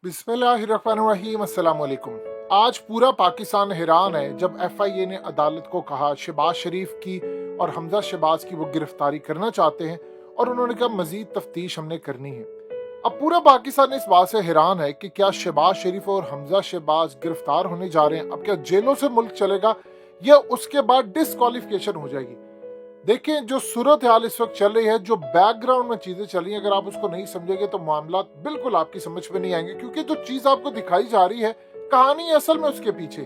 बिस्मिल्लाहिर्रहमानिर्रहीम, अस्सलाम वालेकुम। आज पूरा पाकिस्तान हैरान है जब FIA ने अदालत को कहा शहबाज शरीफ की और हमजा शहबाज की वो गिरफ्तारी करना चाहते हैं और उन्होंने कहा मजीद तफ्तीश हमने करनी है। अब पूरा पाकिस्तान इस बात से हैरान है कि क्या शहबाज शरीफ और हमजा शहबाज गिरफ्तार होने जा रहे हैं। अब क्या जेलों से मुल्क चलेगा या उसके बाद डिस्क्वालिफिकेशन हो जाएगी। देखें, जो सूरत हाल इस वक्त चल रही है, जो बैकग्राउंड में चीजें चल रही हैं, अगर आप उसको नहीं समझेंगे तो मामला बिल्कुल आपकी समझ में नहीं आएंगे, क्योंकि जो चीज आपको दिखाई जा रही है कहानी असल में उसके पीछे।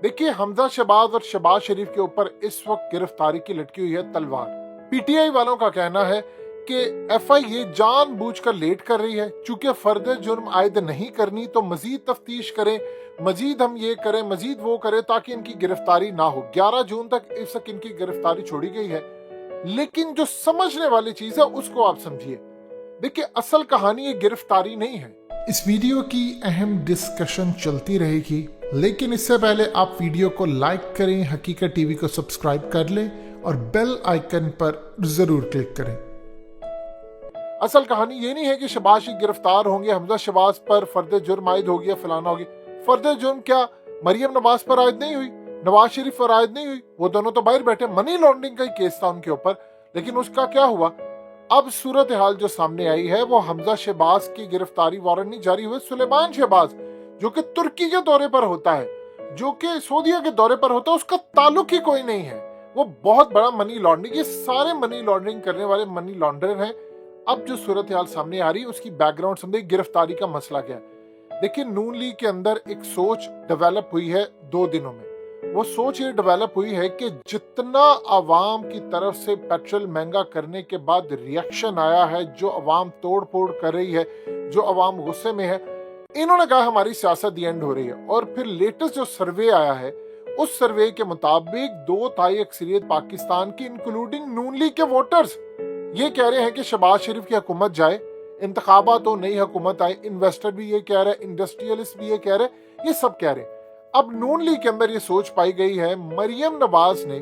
देखिए, हमजा शहबाज और शहबाज शरीफ के ऊपर इस वक्त गिरफ्तारी की लटकी हुई है तलवार। PTI वालों का कहना है कि FIA जानबूझकर लेट कर रही है, चूंकि फर्द जुर्म आयद नहीं करनी तो मजीद तफ्तीश करें, मजीद हम ये करें, मजीद वो करें ताकि इनकी गिरफ्तारी ना हो। 11 जून तक इस वक्त इनकी गिरफ्तारी छोड़ी गई है, लेकिन जो समझने वाली चीज है उसको आप समझिए। देखिए, असल कहानी ये गिरफ्तारी नहीं है। इस वीडियो की अहम डिस्कशन चलती रहेगी, लेकिन इससे पहले आप वीडियो को लाइक करें, हकीकत टीवी को सब्सक्राइब कर लें और बेल आइकन पर जरूर क्लिक करें। असल कहानी ये नहीं है कि शहबाज शरीफ गिरफ्तार होंगे, हमजा शहबाज पर फर्द जुर्म आयद होगी या फलाना होगी। फर्द जुर्म क्या मरियम नवाज पर आयद नहीं हुई, नवाज शरीफ पर आयद नहीं हुई, वो दोनों तो बाहर बैठे। मनी लॉन्ड्रिंग का ही केस था उनके ऊपर, लेकिन उसका क्या हुआ। अब सूरत हाल जो सामने आई है वो हमजा शहबाज की गिरफ्तारी वारंट नहीं जारी हुए। सुलेमान शहबाज जो कि तुर्की के दौरे पर होता है, जो कि सऊदीया के दौरे पर होता है, उसका ताल्लुक ही कोई नहीं है। वो बहुत बड़ा मनी लॉन्ड्रिंग, ये सारे मनी लॉन्ड्रिंग करने वाले मनी लॉन्ड्रर हैं। अब जो सूरत हाल सामने आ रही है उसकी बैकग्राउंड समझे। गिरफ्तारी का मसला क्या है। देखिए, नून लीग के अंदर एक सोच डेवलप हुई है 2 दिनों में। वो सोच ये डेवलप हुई है कि जितना अवाम की तरफ से पेट्रोल महंगा करने के बाद रिएक्शन आया है, जो अवाम तोड़ फोड़ कर रही है, जो अवाम गुस्से में है, इन्होंने कहा हमारी सियासत दी एंड हो रही है। और फिर लेटेस्ट जो सर्वे आया है, उस सर्वे के मुताबिक 2/3 अक्सरियत पाकिस्तान की इंक्लूडिंग नून लीग के वोटर्स ये कह रहे हैं कि शहबाज शरीफ की हुकूमत जाए, इंतखाबात तो नई हुकूमत आए। इन्वेस्टर भी ये कह रहे हैं, इंडस्ट्रियलिस्ट भी ये कह रहे हैं, ये सब कह रहे हैं। अब नून लीग के अंदर ये सोच पाई गई है। मरियम नवाज ने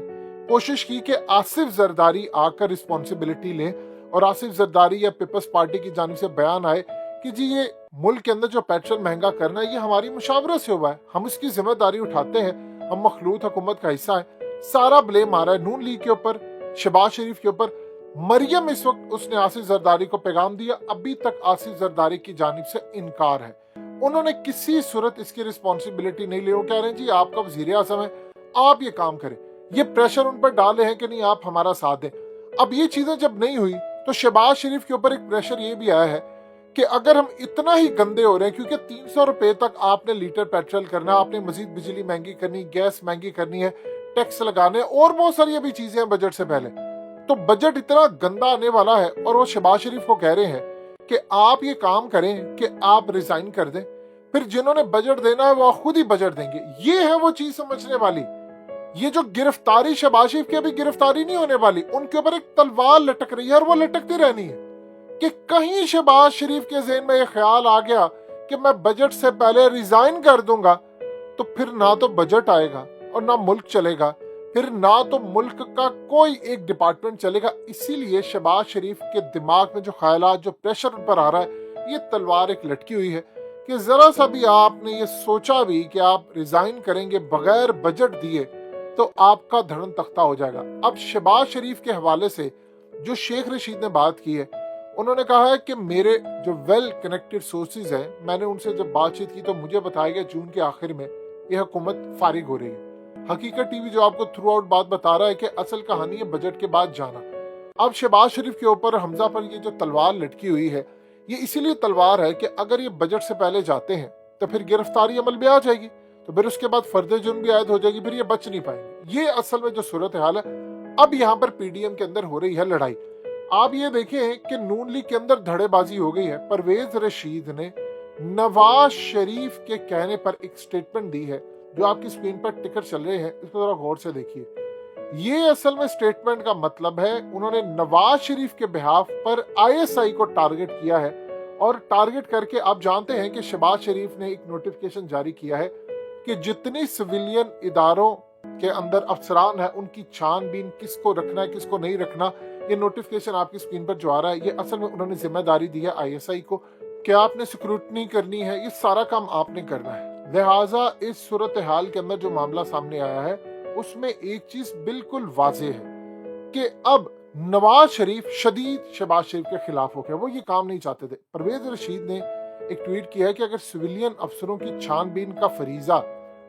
कोशिश की कि आसिफ जरदारी आकर रिस्पॉन्सिबिलिटी ले और आसिफ जरदारी या पीपल्स पार्टी की जानिब से बयान आए कि जी ये मुल्क के अंदर जो पेट्रोल महंगा करना है ये हमारी मुशावरत से हुआ है, हम इसकी जिम्मेदारी उठाते हैं, हम मखलूत हुकूमत का हिस्सा है। सारा ब्लेम आ रहा है नून लीग के ऊपर, शहबाज शरीफ के ऊपर। मरियम इस वक्त उसने आसिफ जरदारी को पैगाम दिया, अभी तक आसिफ जरदारी की जानिब से इनकार है। उन्होंने किसी सूरत इसकी रिस्पॉन्सिबिलिटी नहीं ली। वो कह रहे हैं जी आपका वजीर आज़म है, आप ये काम करें। ये प्रेशर उन पर डाले हैं कि नहीं आप हमारा साथ दें। अब ये चीजें जब नहीं हुई तो शहबाज शरीफ के ऊपर एक प्रेशर ये भी आया है कि अगर हम इतना ही गंदे हो रहे हैं, क्योंकि 300 रुपए तक आपने लीटर पेट्रोल करना, आपने मजीद बिजली महंगी करनी, गैस महंगी करनी है, टैक्स लगाने और बहुत सारी अभी चीजें हैं बजट से पहले, तो बजट इतना गंदा आने वाला है। और वो शहबाज शरीफ को कह रहे हैं कि आप ये काम करें कि आप रिजाइन कर दें, फिर जिन्होंने बजट देना है वो खुद ही बजट देंगे। ये है वो चीज समझने वाली। ये जो गिरफ्तारी शहबाज शरीफ की अभी गिरफ्तारी नहीं होने वाली, उनके ऊपर एक तलवार लटक रही है और वो लटकती रहनी है कि कहीं शहबाज शरीफ के ज़हन में ये ख्याल आ गया कि मैं बजट से पहले रिजाइन कर दूंगा तो फिर ना तो बजट आएगा और ना मुल्क चलेगा, फिर ना तो मुल्क का कोई एक डिपार्टमेंट चलेगा। इसीलिए शहबाज शरीफ के दिमाग में जो ख्यालात, जो प्रेशर उन पर आ रहा है, ये तलवार एक लटकी हुई है कि जरा सा भी आपने ये सोचा भी कि आप रिजाइन करेंगे बगैर बजट दिए तो आपका धड़न तख्ता हो जाएगा। अब शहबाज शरीफ के हवाले से जो शेख रशीद ने बात की है, उन्होंने कहा है कि मेरे जो वेल कनेक्टेड सोर्सेज हैं, मैंने उनसे जब बातचीत की तो मुझे बताया गया जून के आखिर में यह हुकूमत फारिग हो रही है। हकीकत टीवी जो आपको थ्रू आउट बात बता रहा है कि असल कहानी है बजट के बाद जाना। अब शहबाज शरीफ के ऊपर, हमजा पर ये जो तलवार लटकी हुई है, ये इसीलिए तलवार है कि अगर ये बजट से पहले जाते हैं तो फिर गिरफ्तारी अमल में आ जाएगी, तो फिर उसके बाद फर्द जुर्म भी आयद हो जाएगी, फिर ये बच नहीं पाएंगे। ये असल में जो सूरत हाल है। अब यहाँ पर PDM के अंदर हो रही है लड़ाई। आप ये देखें कि नून लीग के अंदर धड़ेबाजी हो गई है। परवेज रशीद ने नवाज शरीफ के कहने पर एक स्टेटमेंट दी है, जो आपकी स्क्रीन पर टिकर चल रहे हैं, इसको जरा गौर से देखिए। ये असल में स्टेटमेंट का मतलब है, उन्होंने नवाज शरीफ के बिहाफ पर ISI को टारगेट किया है और टारगेट करके आप जानते हैं कि शहबाज शरीफ ने एक नोटिफिकेशन जारी किया है कि जितनी सिविलियन इदारों के अंदर अफसरान है उनकी छानबीन, किसको रखना है किसको नहीं रखना। ये नोटिफिकेशन आपकी स्क्रीन पर जो आ रहा है, ये असल में उन्होंने जिम्मेदारी दी है ISI को क्या आपने स्क्रूटनी करनी है, ये सारा काम आपने करना है। लिहाजा इस सूरत हाल के अंदर जो मामला सामने आया है उसमें एक चीज बिल्कुल वाज़ेह है कि अब नवाज शरीफ शदीद शहबाज शरीफ के खिलाफ हो गया। वो ये काम नहीं चाहते थे। परवेज रशीद ने एक ट्वीट किया है कि अगर सिविलियन अफसरों की छानबीन का फरीजा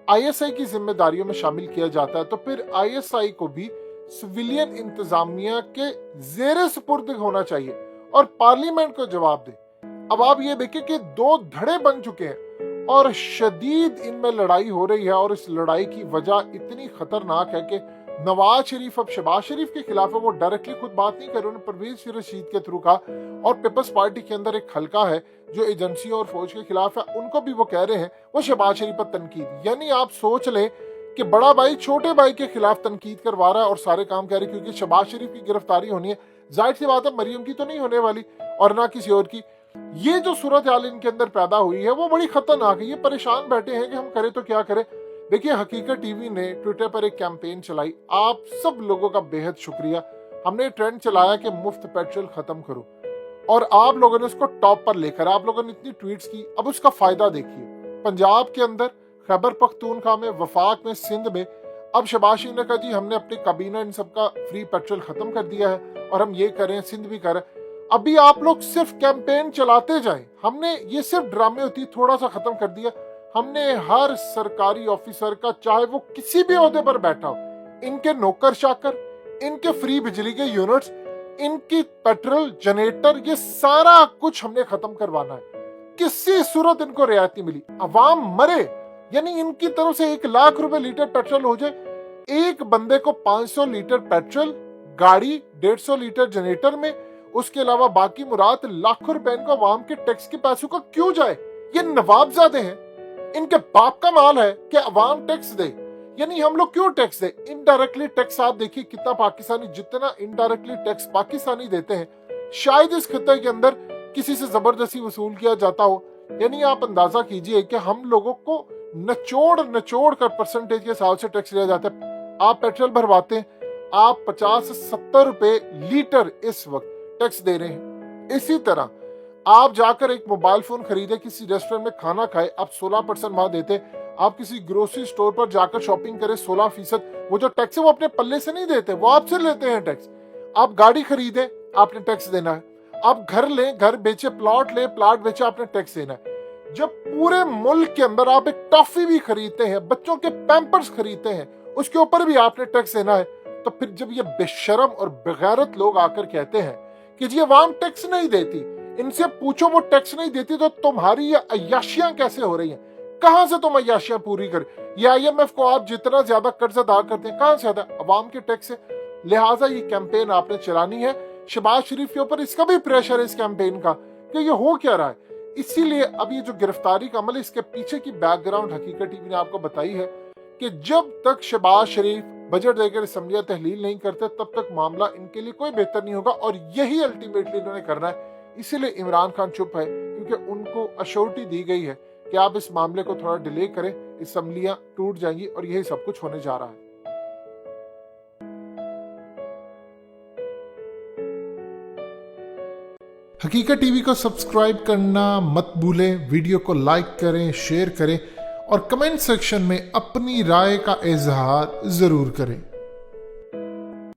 ISI की जिम्मेदारियों में शामिल किया जाता है तो फिर ISI को भी सिविलियन इंतजामिया के जेर सुपुर्द होना चाहिए और पार्लियामेंट को जवाब दे। अब आप ये देखें कि दो धड़े बन चुके हैं और शदीद इनमें लड़ाई हो रही है और इस लड़ाई की वजह इतनी खतरनाक है कि नवाज शरीफ अब शहबाज शरीफ के खिलाफ है। वो डायरेक्टली खुद बात नहीं कर रहे, उन्होंने परवेज रशीद के थ्रू कहा। और पीपल्स पार्टी के अंदर एक हलका है जो एजेंसियों और फौज के खिलाफ है, उनको भी वो कह रहे हैं वो शहबाज शरीफ पर तनकीद। यानी आप सोच लें कि बड़ा भाई छोटे भाई के खिलाफ तनकीद करवा रहा है और सारे काम कह रहे हैं क्योंकि शहबाज शरीफ की गिरफ्तारी होनी है। जाहिर सी बात है मरियम की तो नहीं होने वाली और ना किसी और की। ये जो सूरत हाल इनके अंदर पैदा हुई है वो बड़ी खतरनाक है। ये परेशान बैठे हैं कि हम करें तो क्या करें। देखिए हकीकत टीवी ने ट्विटर पर एक कैंपेन चलाई, आप सब लोगों का बेहद शुक्रिया। हमने ट्रेंड चलाया कि मुफ्त पेट्रोल खत्म करो और आप लोगों ने उसको टॉप पर लेकर आप लोगों ने इतनी ट्वीट्स की। अब उसका फायदा देखिए, पंजाब के अंदर, खैबर पख्तूनख्वा में, वफाक में, सिंध में अब शहबाज शरीफ ने कहा जी हमने अपनी काबीना इन सबका फ्री पेट्रोल खत्म कर दिया है और हम ये करें, सिंध भी करें। अभी आप लोग सिर्फ कैंपेन चलाते जाएं। हमने ये सिर्फ ड्रामे होती थोड़ा सा खत्म कर दिया। हमने हर सरकारी ऑफिसर का, चाहे वो किसी भी ओहदे पर बैठा हो, इनके नौकर चाकर, इनके फ्री बिजली के यूनिट्स, इनकी पेट्रोल जनरेटर, ये सारा कुछ हमने खत्म करवाना है। किसी सूरत इनको रियायत नहीं मिली। अवाम मरे, यानी इनकी तरफ से 1 लाख रुपए लीटर पेट्रोल हो जाए, एक बंदे को 500 लीटर पेट्रोल, गाड़ी 150 लीटर जनरेटर में, उसके अलावा बाकी मुराद लाखों रुपए इनको अवाम के टैक्स के पैसों का क्यों जाए। ये नवाबजादे हैं, इनके बाप का माल है कि अवाम टैक्स दे। यानी हम लोग क्यों टैक्स दे। इनडायरेक्टली टैक्स आप देखिए कितना पाकिस्तानी, जितना इनडायरेक्टली टैक्स पाकिस्तानी देते हैं शायद इस खिते के अंदर किसी से जबरदस्ती वसूल किया जाता हो। यानी आप अंदाजा कीजिए कि हम लोगों को नचोड़ कर परसेंटेज के हिसाब से टैक्स लिया जाता है। आप पेट्रोल भरवाते हैं, आप 50 से 70 रुपए लीटर इस वक्त टैक्स दे रहे हैं। इसी तरह आप जाकर एक मोबाइल फोन खरीदे, किसी रेस्टोरेंट में खाना खाए, आप 16% वहां देते। आप किसी ग्रोसरी स्टोर पर जाकर शॉपिंग करें, 16%। वो जो टैक्स है वो अपने पल्ले से नहीं देते, वो आपसे लेते हैं टैक्स। आप गाड़ी खरीदे, आपने टैक्स देना है। आप घर लें, घर बेचे, प्लॉट ले, प्लॉट बेचे, आपने टैक्स देना है। जब पूरे मुल्क के अंदर आप एक टॉफी भी खरीदते हैं, बच्चों के पैम्पर्स खरीदते हैं, उसके ऊपर भी आपने टैक्स देना है। तो फिर जब ये बेशरम और बेगैरत लोग आकर कहते हैं कि जी अवाम टैक्स नहीं देती, इनसे पूछो वो टैक्स नहीं देती तो तुम्हारी ये अय्याशियां कैसे हो रही हैं, कहां से तुम अय्याशियां पूरी कर। ये IMF को आप जितना ज्यादा कर्ज अदा करते हैं, कहां से ज्यादा अवाम के टैक्स से। लिहाजा ये कैंपेन आपने चलानी है। शहबाज शरीफ के ऊपर इसका भी प्रेशर है इस कैंपेन का कि ये हो क्या रहा है। इसीलिए अब ये जो गिरफ्तारी का अमल है, इसके पीछे की बैकग्राउंड हकीकत टीवी ने आपको बताई है कि जब तक शहबाज शरीफ बजट देकर असम्बलियां तहलील नहीं करते तब तक मामला इनके लिए कोई बेहतर नहीं होगा और यही अल्टीमेटली इन्होंने करना है। इसीलिए इमरान खान चुप है क्योंकि उनको अश्योरिटी दी गई है कि आप इस मामले को थोड़ा डिले करें, असम्बलियां टूट जाएंगी और यही सब कुछ होने जा रहा है। हकीकत टीवी को सब्सक्राइब करना मत भूलें, वीडियो को लाइक करें, शेयर करें और कमेंट सेक्शन में अपनी राय का इजहार जरूर करें।